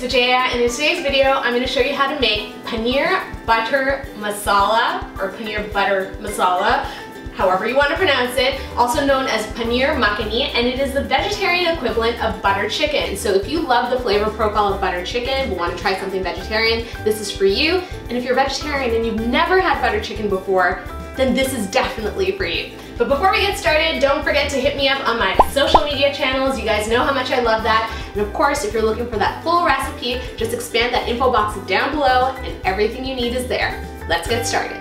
Vijaya, and in today's video I'm going to show you how to make Paneer Butter Masala, or Paneer Butter Masala, however you want to pronounce it, also known as Paneer Makhani, and it is the vegetarian equivalent of butter chicken. So if you love the flavor profile of butter chicken but want to try something vegetarian, this is for you. And if you're vegetarian and you've never had butter chicken before, then this is definitely for you. But before we get started, don't forget to hit me up on my social media channels. You guys know how much I love that. And of course, if you're looking for that full recipe, just expand that info box down below and everything you need is there. Let's get started.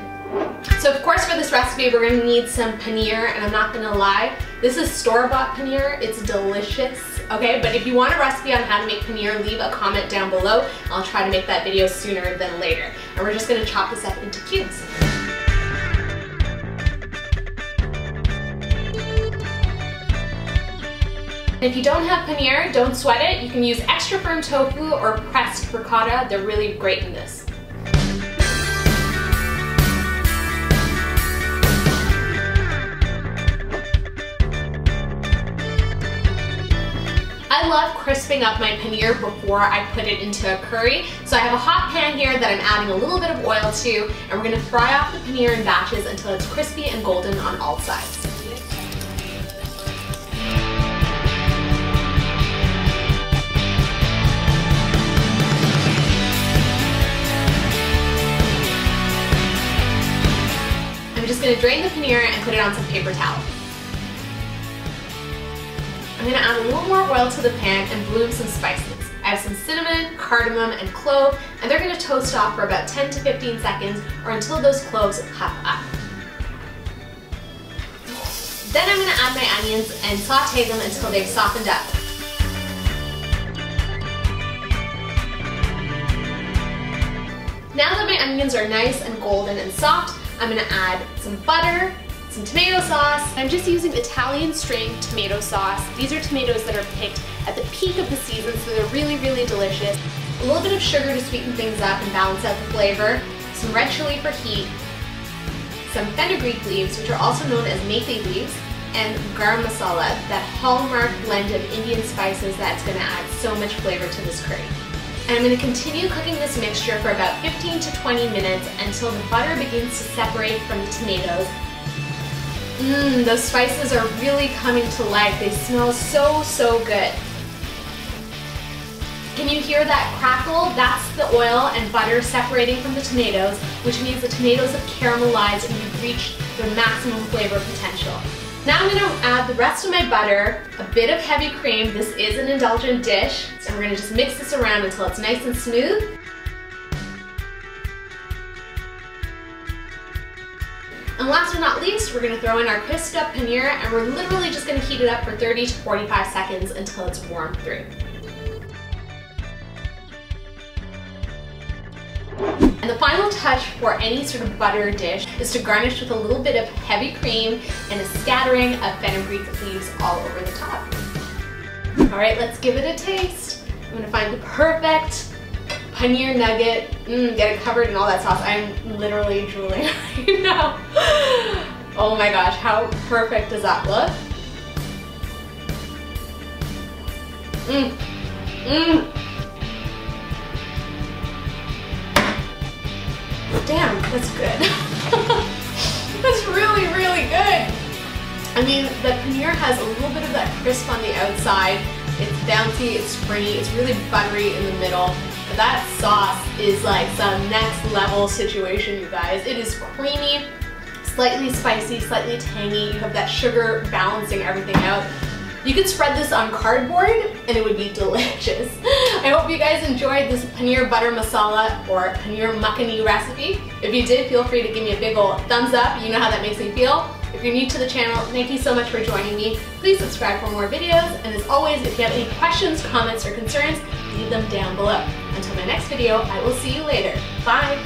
So of course for this recipe, we're gonna need some paneer, and I'm not gonna lie, this is store-bought paneer. It's delicious, okay? But if you want a recipe on how to make paneer, leave a comment down below. I'll try to make that video sooner than later. And we're just gonna chop this up into cubes. If you don't have paneer, don't sweat it. You can use extra firm tofu or pressed ricotta. They're really great in this. I love crisping up my paneer before I put it into a curry. So I have a hot pan here that I'm adding a little bit of oil to, and we're gonna fry off the paneer in batches until it's crispy and golden on all sides. I'm just going to drain the paneer and put it on some paper towel. I'm going to add a little more oil to the pan and bloom some spices. I have some cinnamon, cardamom, and clove, and they're going to toast off for about 10 to 15 seconds or until those cloves puff up. Then I'm going to add my onions and saute them until they've softened up. Now that my onions are nice and golden and soft, I'm going to add some butter, some tomato sauce. I'm just using Italian string tomato sauce. These are tomatoes that are picked at the peak of the season, so they're really, really delicious. A little bit of sugar to sweeten things up and balance out the flavor, some red chili for heat, some Fenugreek leaves, which are also known as methi leaves, and Garam Masala, that hallmark blend of Indian spices that's going to add so much flavor to this curry. And I'm going to continue cooking this mixture for about 15 to 20 minutes until the butter begins to separate from the tomatoes. Those spices are really coming to life. They smell so, so good. Can you hear that crackle? That's the oil and butter separating from the tomatoes, which means the tomatoes have caramelized and you've reached their maximum flavor potential. Now I'm going to add the rest of my butter, a bit of heavy cream. This is an indulgent dish, and we're going to just mix this around until it's nice and smooth. And last but not least, we're going to throw in our crisped up paneer, and we're literally just going to heat it up for 30 to 45 seconds until it's warmed through. And the final touch for any sort of butter dish is to garnish with a little bit of heavy cream and a scattering of fenugreek leaves all over the top. All right, let's give it a taste. I'm gonna find the perfect paneer nugget, get it covered in all that sauce. I'm literally drooling right now. Oh my gosh, how perfect does that look? Damn, that's good. That's really, really good. I mean, the paneer has a little bit of that crisp on the outside. It's bouncy, it's springy, it's really buttery in the middle. But that sauce is like some next level situation, you guys. It is creamy, slightly spicy, slightly tangy. You have that sugar balancing everything out. You could spread this on cardboard and it would be delicious. I hope you guys enjoyed this Paneer Butter Masala or Paneer Makhani recipe. If you did, feel free to give me a big ol' thumbs up. You know how that makes me feel. If you're new to the channel, thank you so much for joining me. Please subscribe for more videos. And as always, if you have any questions, comments, or concerns, leave them down below. Until my next video, I will see you later. Bye!